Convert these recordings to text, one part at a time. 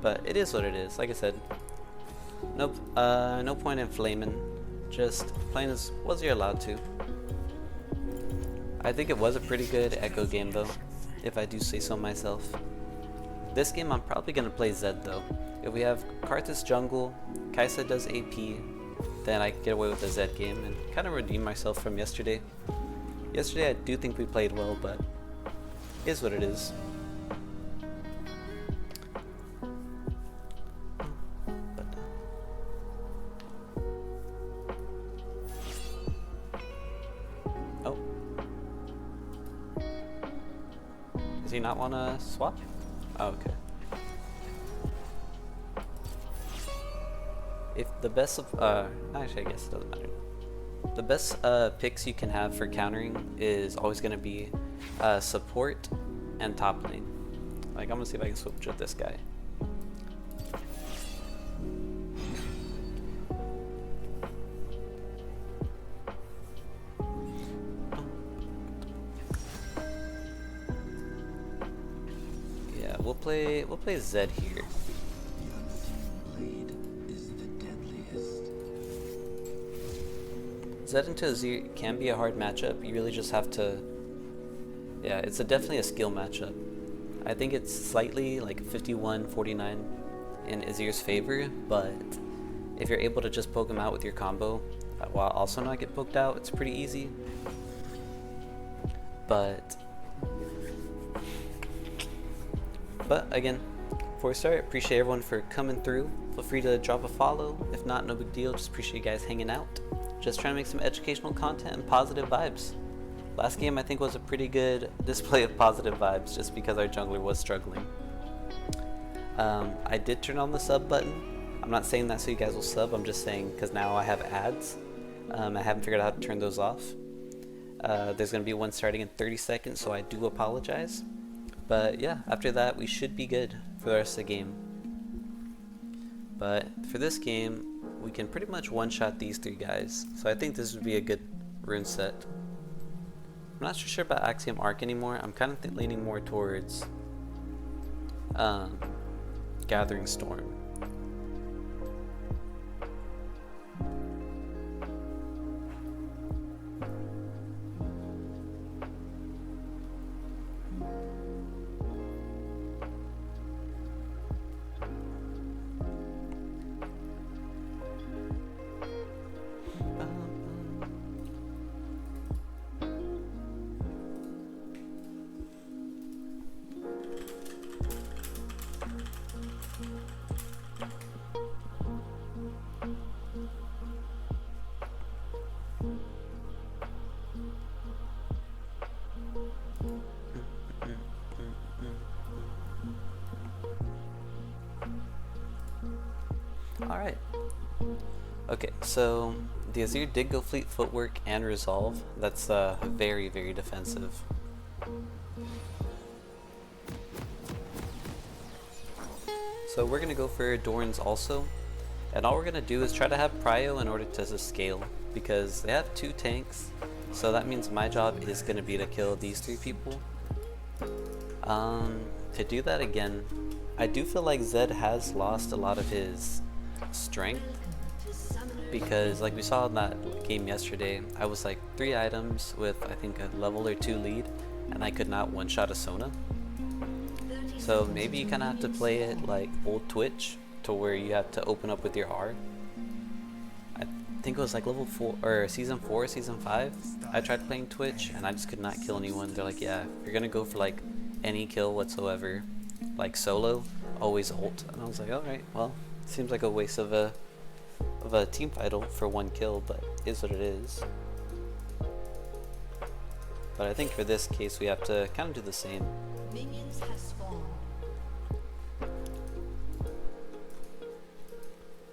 But it is what it is. Like I said, no point in flaming. Just playing as well as you're allowed to. I think it was a pretty good Echo game though, if I do say so myself. This game I'm probably gonna play Zed though. If we have Karthus jungle, Kai'Sa does AP, then I can get away with the Zed game and kind of redeem myself from yesterday. Yesterday I do think we played well, but it is what it is. Oh. Does he not want to swap? Oh, okay. If the best of, actually I guess it doesn't matter. The best picks you can have for countering is always going to be support and top lane. Like, I'm going to see if I can switch with this guy. Yeah, we'll play Zed here. Zed into Azir can be a hard matchup. You really just have to, yeah, it's definitely a skill matchup. I think it's slightly like 51-49 in Azir's favor, but if you're able to just poke him out with your combo while also not get poked out, it's pretty easy. But again, before we start, appreciate everyone for coming through. Feel free to drop a follow. If not, no big deal. Just appreciate you guys hanging out. Just trying to make some educational content and positive vibes. Last game I think was a pretty good display of positive vibes just because our jungler was struggling. I did turn on the sub button. I'm not saying that so you guys will sub, I'm just saying because now I have ads. I haven't figured out how to turn those off. There's going to be one starting in 30 seconds, so I do apologize. But yeah, after that we should be good for the rest of the game. But for this game, we can pretty much one-shot these three guys, so I think this would be a good rune set. I'm not sure about Axiom Arc anymore. I'm kind of leaning more towards Gathering Storm. Alright. Okay, so the Azir did go Fleet Footwork and Resolve. That's very, very defensive. So we're going to go for Doran's also. And all we're going to do is try to have Prio in order to scale. Because they have 2 tanks. So that means my job is going to be to kill these 3 people. To do that again, I do feel like Zed has lost a lot of his strength, because like we saw in that game yesterday, I was like 3 items with I think a level or 2 lead and I could not one-shot a Sona. So maybe you kind of have to play it like old Twitch, to where you have to open up with your R. I think it was like level 4 or season 4, season 5. I tried playing Twitch and I just could not kill anyone. They're like, yeah, if you're gonna go for like any kill whatsoever, like solo, always ult. And I was like, alright, well, seems like a waste of a team fight ult for 1 kill, but it is what it is. But I think for this case we have to kind of do the same. Minions have spawned.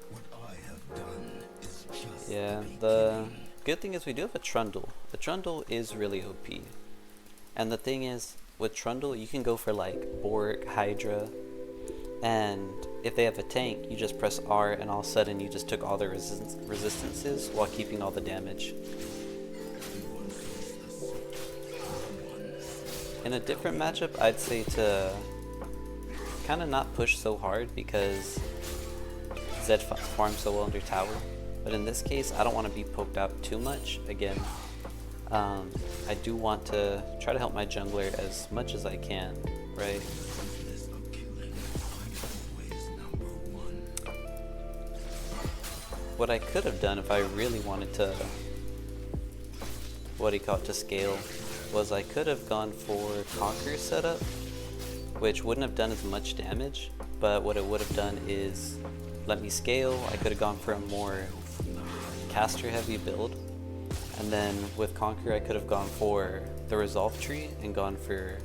What I have done is just Yeah, the good thing is we do have a Trundle. The Trundle is really OP. And the thing is, with Trundle you can go for like Bork, Hydra, and if they have a tank, you just press R and all of a sudden you just took all their resistances while keeping all the damage. In a different matchup, I'd say to kind of not push so hard because Zed farms so well under tower. But in this case, I don't want to be poked out too much. Again, I do want to try to help my jungler as much as I can, right? What I could have done if I really wanted to, to scale, was I could have gone for Conquer setup, which wouldn't have done as much damage, but what it would have done is let me scale. I could have gone for a more caster heavy build, and then with Conquer I could have gone for the Resolve tree and gone for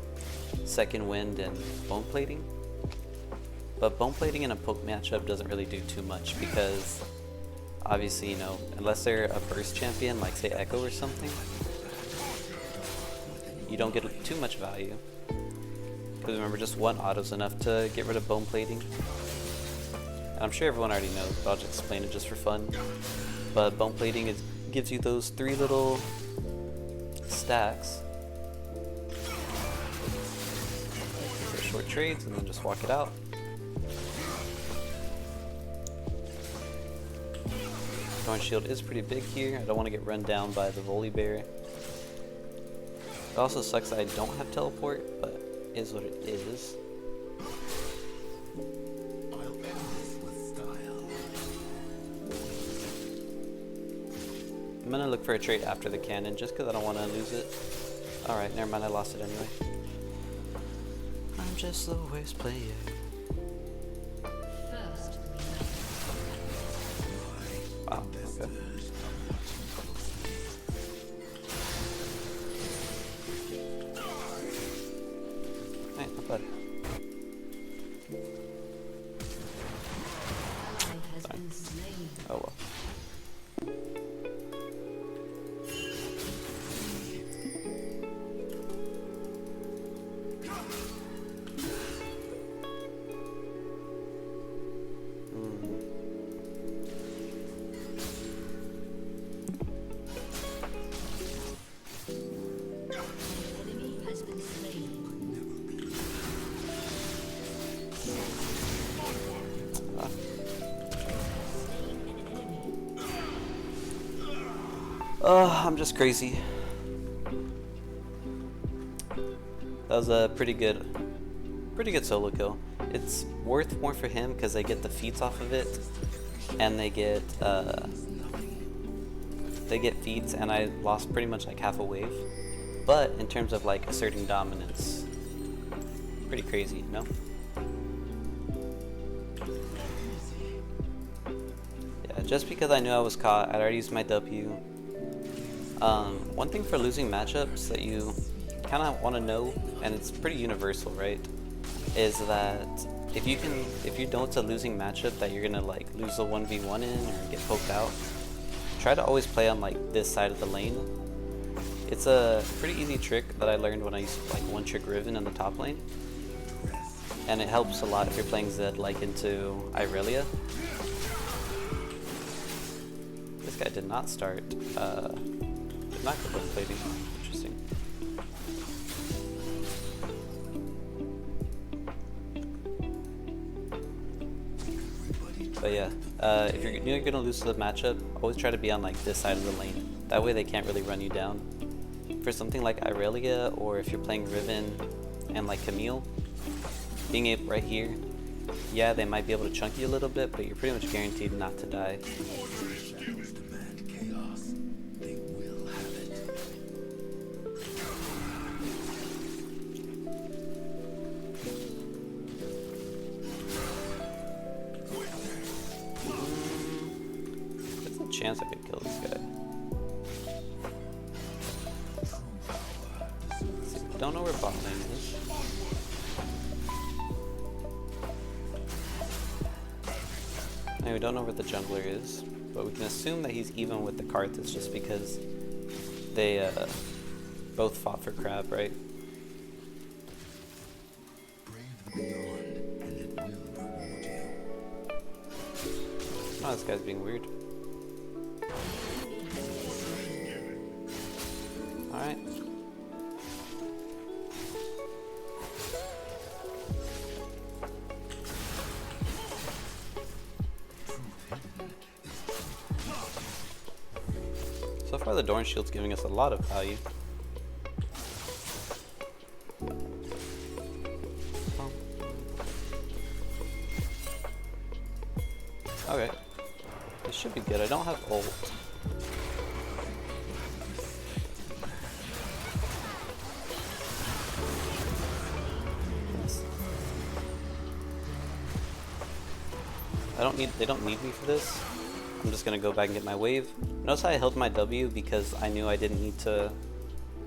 Second Wind and Bone Plating. But Bone Plating in a poke matchup doesn't really do too much because obviously, you know, unless they're a burst champion like say Echo or something, you don't get too much value. Because remember, just one auto's enough to get rid of Bone Plating. And I'm sure everyone already knows, but I'll just explain it just for fun. But Bone Plating gives you those 3 little stacks. So short trades and then just walk it out. Thorn Shield is pretty big here. I don't want to get run down by the Volibear. It also sucks that I don't have teleport, but it is what it is. I'll end this with style. I'm gonna look for a trade after the cannon just because I don't want to lose it. Alright, never mind, I lost it anyway. I'm just the worst player. First, Wow, okay. Hey, not bad. has been slain. Oh well. Enemy has been slain. I'm just crazy. That was a pretty good solo kill. It's worth more for him because they get the feats off of it, and they get feats, and I lost pretty much like half a wave. But in terms of like asserting dominance, pretty crazy, you know? Yeah, just because I knew I was caught, I'd already used my W. One thing for losing matchups that you kind of want to know, and it's pretty universal, right, is that if you know it's a losing matchup that you're gonna like lose a 1v1 in or get poked out, try to always play on like this side of the lane. It's a pretty easy trick that I learned when I used to like one trick Riven in the top lane, and it helps a lot if you're playing Zed like into Irelia. This guy did not start. Did not go with plating. Interesting. But yeah, if you're gonna lose to the matchup, always try to be on like this side of the lane. That way they can't really run you down. For something like Irelia, or if you're playing Riven and like Camille, being able right here, yeah, they might be able to chunk you a little bit, but you're pretty much guaranteed not to die. Demand chaos. They will have it. There's a chance I could kill this guy. Let's see, don't know where bot lane is. And we don't know where the jungler is, but we can assume that he's even with the Karthus just because they both fought for crab, right? Brave the beyond, and it will reward you. Oh, this guy's being weird. Alright. far the Dorn Shield's giving us a lot of value. Okay. This should be good. I don't have ult. They don't need me for this. I'm just gonna go back and get my wave. Notice how I held my W because I knew I didn't need to.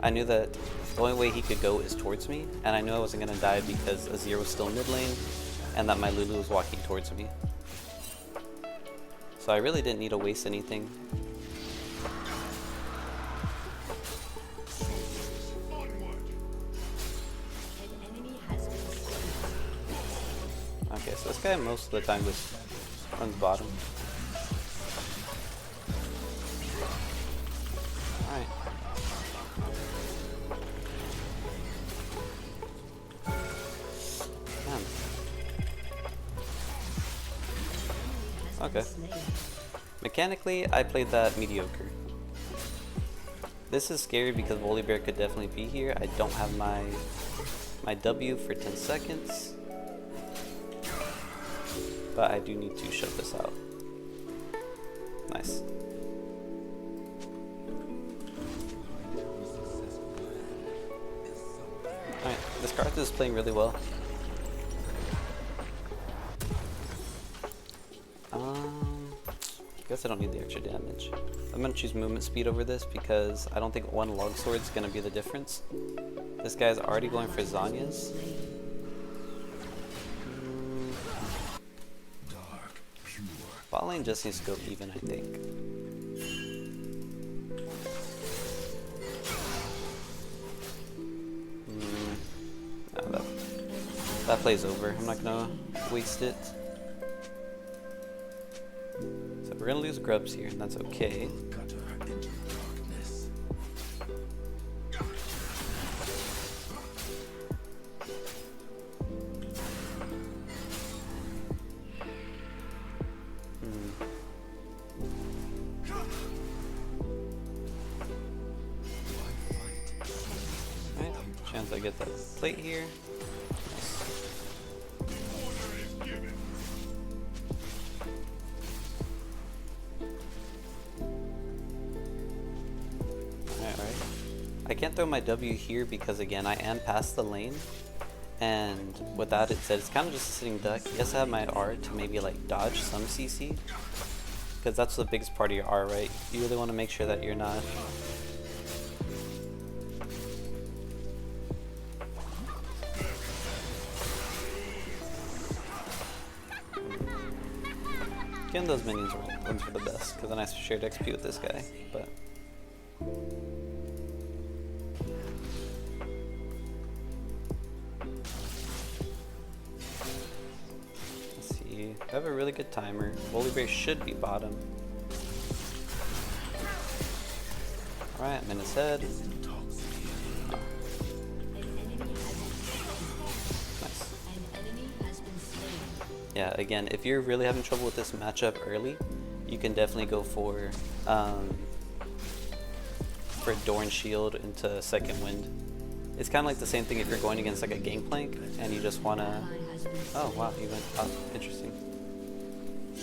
I knew that the only way he could go is towards me, and I knew I wasn't gonna die because Azir was still mid lane, and that my Lulu was walking towards me. So I really didn't need to waste anything. Okay, so this guy most of the time just runs bottom. Alright. Okay. Mechanically, I played that mediocre. This is scary because Volibear could definitely be here. I don't have my W for 10 seconds. But I do need to shut this out. Nice. Alright, this Karthus is playing really well. I guess I don't need the extra damage. I'm gonna choose movement speed over this because I don't think one log sword is gonna be the difference. This guy's already going for Zanya's. Bot lane just needs to go even, I think. No, that plays over. I'm not gonna waste it. So we're gonna lose grubs here, and that's okay. Chance I get that plate here. Alright. I can't throw my W here because again I am past the lane, and with that it said it's kind of just a sitting duck. Yes, I have my R to maybe like dodge some CC, because that's the biggest part of your R, right? You really want to make sure that you're not getting those minions runs for the best, because then I shared XP with this guy, but let's see. I have a really good timer. Volibear should be bottom. Alright, I'm in his head. Yeah, again, if you're really having trouble with this matchup early, you can definitely go for Dorn Shield into Second Wind. It's kind of like the same thing if you're going against like a Gangplank and you just want to... Oh wow, he went top. Interesting.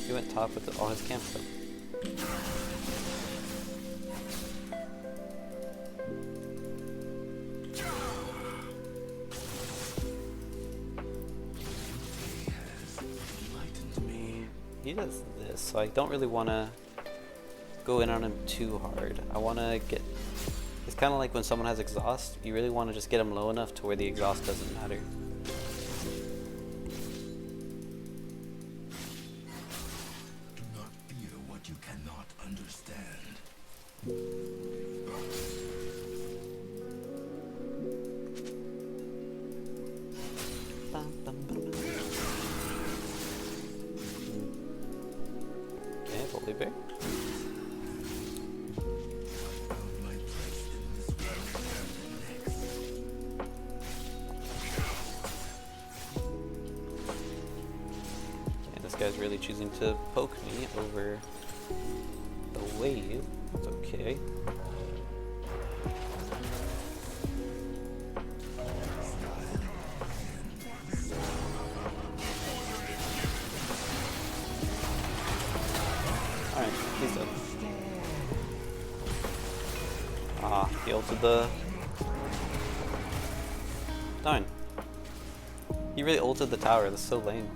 He went top with all his camp stuff. He does this, so I don't really want to go in on him too hard. I want to get... It's kind of like when someone has exhaust, you really want to just get him low enough to where the exhaust doesn't matter. Do not fear what you cannot understand. Okay, Volibear. This guy's really choosing to poke me over the wave. That's okay. He ulted the... Darn. He really ulted the tower, that's so lame.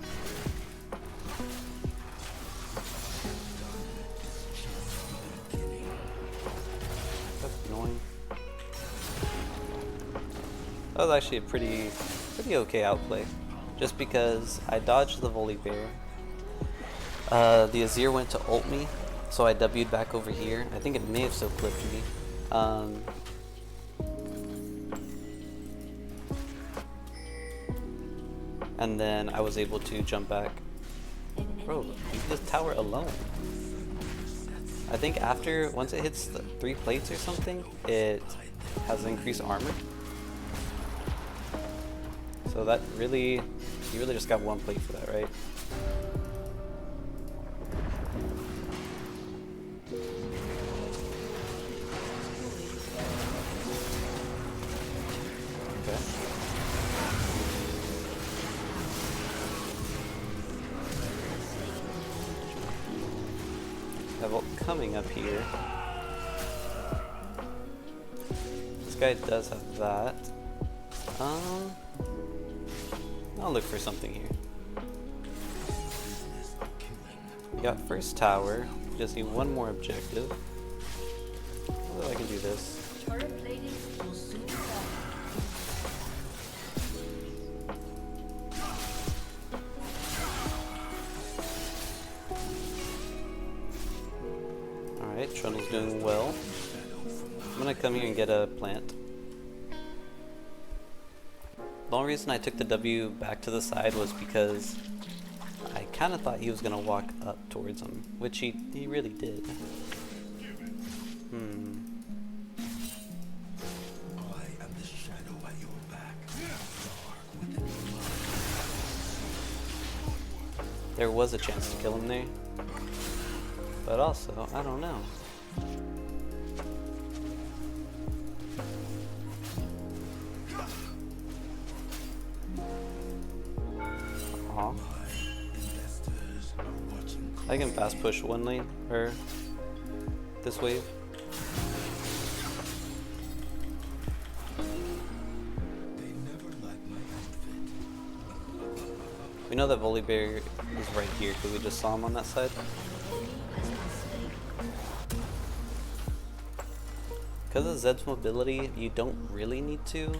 That's annoying. That was actually a pretty okay outplay. Just because I dodged the Volibear. The Azir went to ult me, so I W'd back over here. I think it may have still clipped me. And then I was able to jump back. Bro, leave this tower alone. I think after, once it hits the 3 plates or something, it has increased armor. So that really, you really just got 1 plate for that, right? Okay. Have ult coming up here. This guy does have that. I'll look for something here. We got first tower. Just need 1 more objective. Oh, I can do this. Turret plating will soon fall. Alright, Trundle's doing well. I'm gonna come here and get a plant. The only reason I took the W back to the side was because I kind of thought he was gonna walk up towards him, which he really did. I am the shadow at your back, dark within your mind. There was a chance to kill him there, but also, I don't know. Aw. Investors are watching I can fast push 1 lane, or this wave. They never like my outfit. We know that Volibear is right here because we just saw him on that side. Because of Zed's mobility, you don't really need to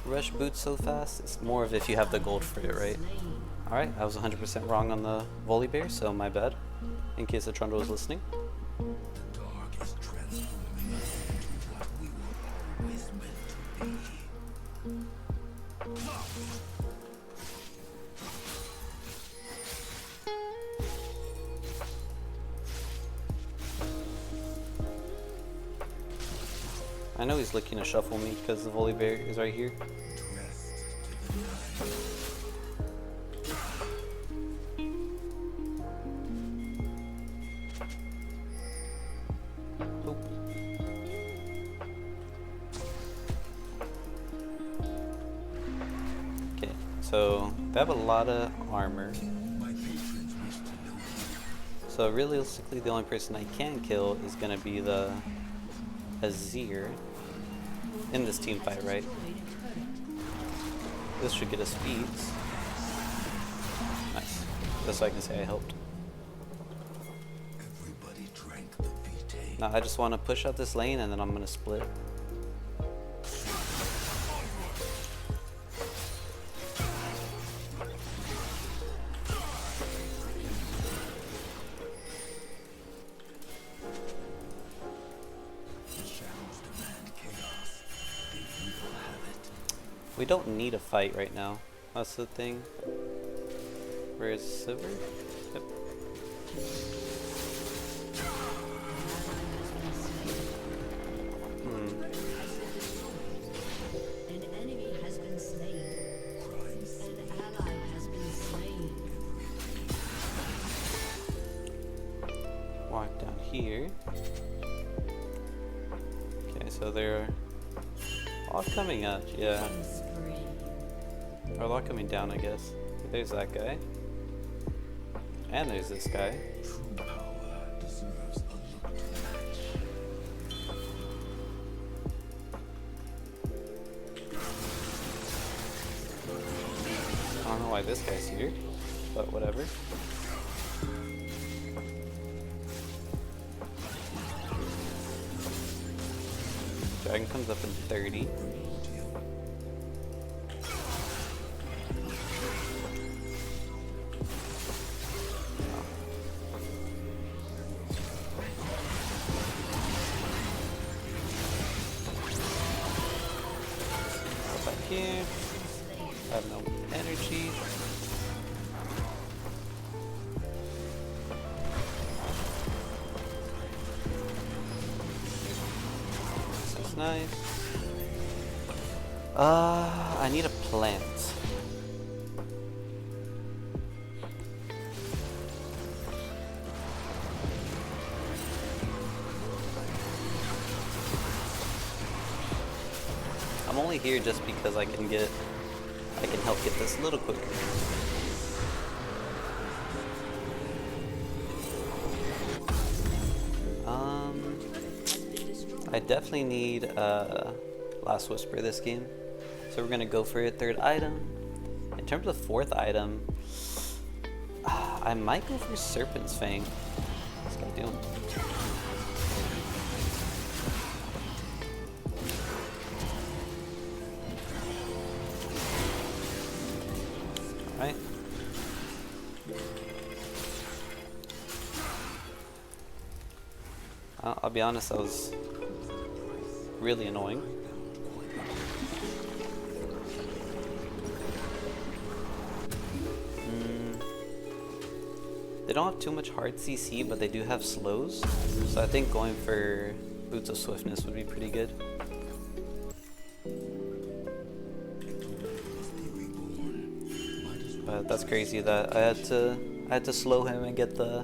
rush boots so fast. It's more of if you have the gold for it, right? Alright, I was 100% wrong on the Volibear, so my bad. In case the Trundle was listening. The dark is transforming us into what we were always meant to be. I know he's looking to shuffle me because the Volibear is right here. Dressed to the nines. Oop. Okay, so they have a lot of armor. My patrons wish to know you. So realistically, the only person I can kill is gonna be the Azir in this team fight, right? This should get us speeds. Nice. Just so I can say I helped. Everybody drank the vitae. Now I just want to push out this lane and then I'm gonna split. The shadows demand chaos. They will have it. We don't need a fight right now. That's the thing. Where is Silver? Yep. An enemy has been slain. Crimes. An ally has been slain. Walk down here. Okay, so they're all coming up, yeah. Spree. Or all coming down, I guess. There's that guy. And there's this guy. True power deserves a look to match. know why this guy's here, but whatever. Dragon comes up in 30. Go back here. I have no energy. This is nice. I need a plant. I'm only here just because I can help get this a little quicker. I definitely need Last Whisper this game. So we're gonna go for a third item. In terms of fourth item, I might go for Serpent's Fang. What's this guy doing? Alright. I'll be honest, that was really annoying. They don't have too much hard CC, but they do have slows. So I think going for Boots of Swiftness would be pretty good. But that's crazy that I had to slow him and get the.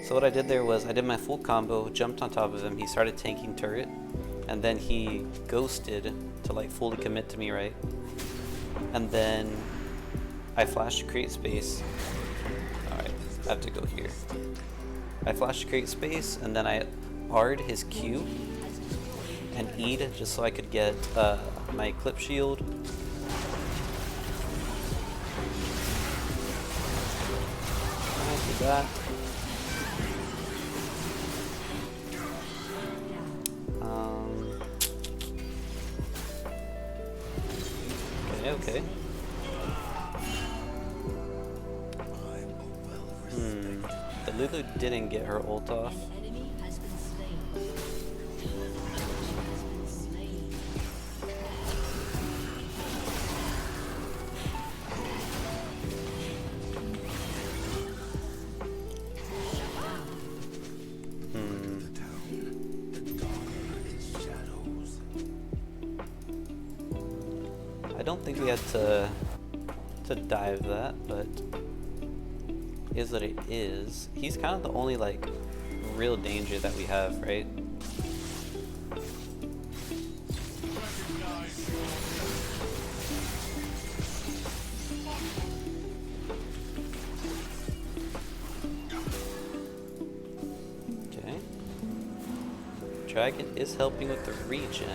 So what I did there was I did my full combo, jumped on top of him, he started tanking turret, and then he ghosted to like fully commit to me, right? And then I flashed to create space. Alright, I have to go here. I flashed to create space, and then I R'd his Q and E'd just so I could get my Eclipse Shield. Alright, do that. Okay. The Lulu didn't get her ult off. Enemy has been slain. Has been slain. I don't think we had to dive that, but is what it is. He's kind of the only like real danger that we have, right? Okay. Dragon is helping with the regen.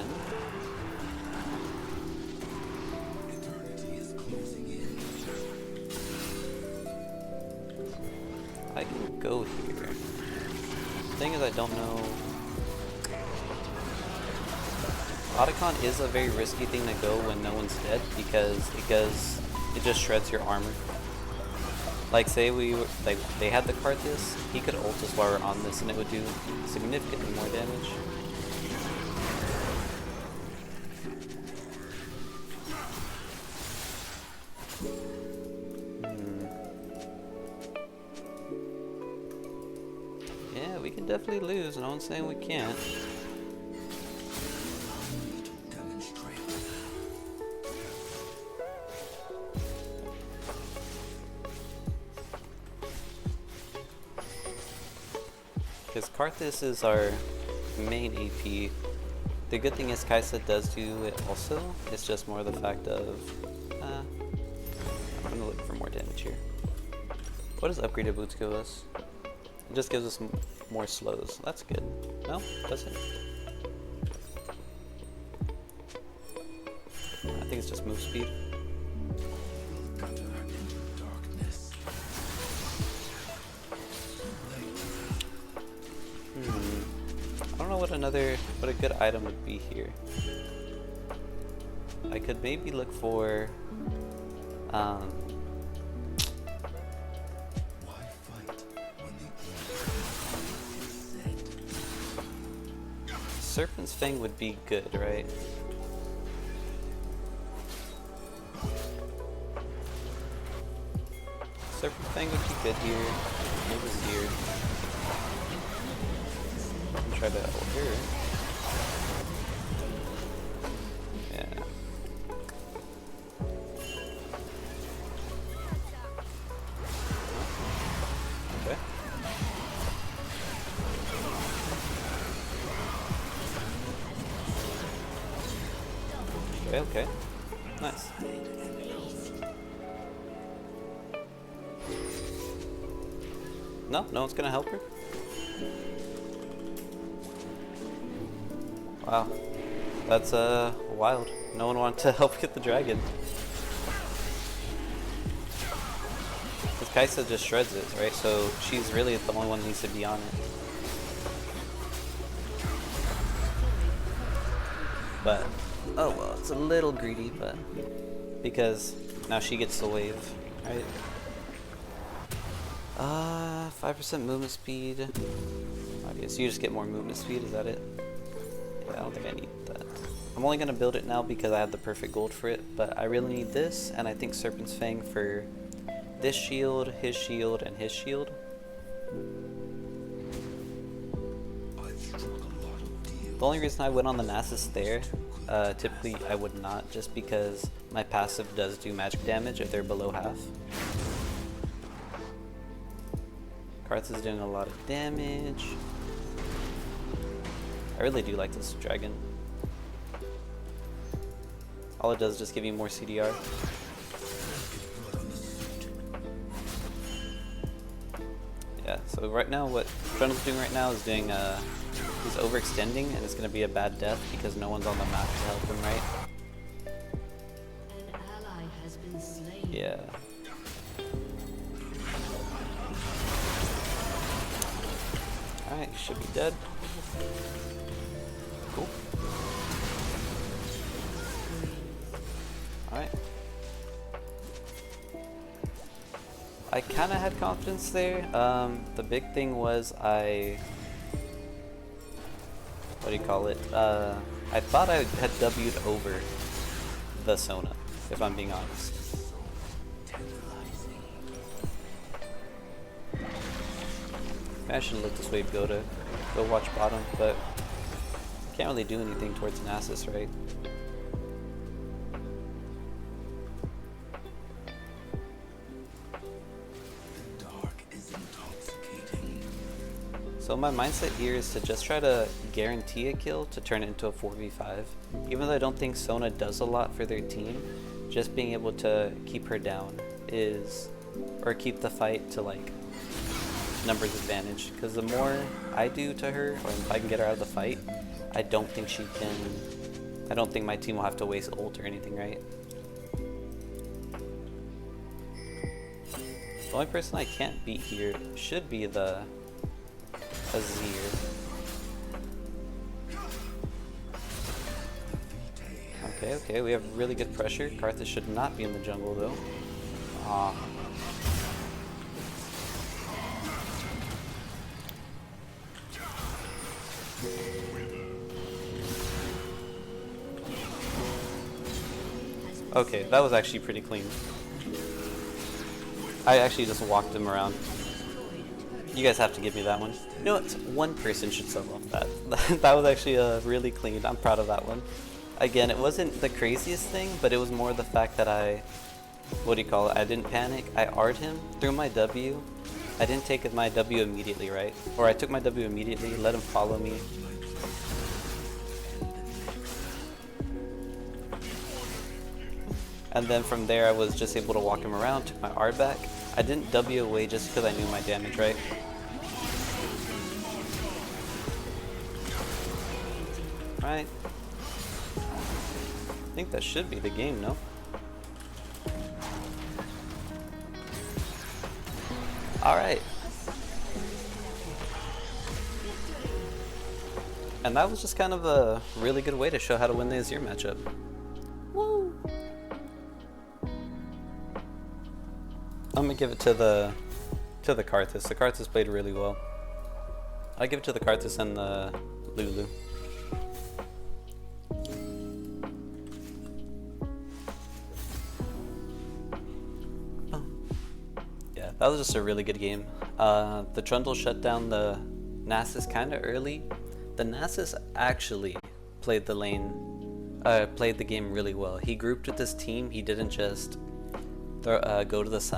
I can go here. The thing is, I don't know. Otacon is a very risky thing to go when no one's dead because it just shreds your armor. Like say they had the card this, he could ult us while we're on this and it would do significantly more damage. Yeah, we can definitely lose, no one's saying we can't. Because Karthus is our main AP. The good thing is Kaisa does do it also. It's just more the fact of I'm gonna look for more damage here. What does upgraded boots give us? It just gives us more slows. That's good. No, does it? I think it's just move speed. what a good item would be here. I could maybe look for Why fight when the end is set? Serpent's Fang would be good, right? Serpent Fang would be good here. Move this here. And try to ult her. Yeah. Okay. Okay, okay. Nice. No, no one's gonna help her? Wow. That's wild. No one wanted to help get the dragon. Because Kaisa just shreds it, right? So she's really the only one that needs to be on it. But, oh well, it's a little greedy, but because now she gets the wave, right? 5% movement speed. Okay, so you just get more movement speed, is that it? Yeah, I don't think I need that. I'm only gonna build it now because I have the perfect gold for it, but I really need this, and I think Serpent's Fang for this shield, and his shield. I've struck a lot of deals. The only reason I went on the Nasus there, typically I would not, just because my passive does do magic damage if they're below half. Karth is doing a lot of damage. I really do like this dragon. All it does is just give you more CDR. Yeah, so right now what Trundle's doing right now is doing he's overextending, and it's gonna be a bad death because no one's on the map to help him, right? An ally has been slain. Yeah. Alright, he should be dead. Cool. Alright. I kinda had confidence there. The big thing was what do you call it? I thought I had W'd over the Sona, if I'm being honest. I should let this wave go watch bottom, but can't really do anything towards Nasus, right? The dark is intoxicating. So my mindset here is to just try to guarantee a kill to turn it into a 4v5. Even though I don't think Sona does a lot for their team, just being able to keep her down or keep the fight to like numbers advantage, because the more I do to her, or if I can get her out of the fight, I don't think my team will have to waste ult or anything, right? The only person I can't beat here should be the Azir. Okay, we have really good pressure. Karthus should not be in the jungle though. Aw. Okay, that was actually pretty clean. I actually just walked him around. You guys have to give me that one. You know what? One person should solo that. That was actually really clean. I'm proud of that one. Again, it wasn't the craziest thing, but it was more the fact that I didn't panic. I R'd him through my W. I didn't take my W immediately, right? Or I took my W immediately, let him follow me. And then from there I was just able to walk him around, took my R back. I didn't W away just because I knew my damage, right? Right. I think that should be the game, no? Alright. And that was just kind of a really good way to show how to win the Azir matchup. Woo! I'm gonna give it to the Karthus. The Karthus played really well. I give it to the Karthus and the Lulu. Oh. Yeah, that was just a really good game. The Trundle shut down the Nasus kind of early. The Nasus actually played the game really well. He grouped with his team. He didn't just go to the side.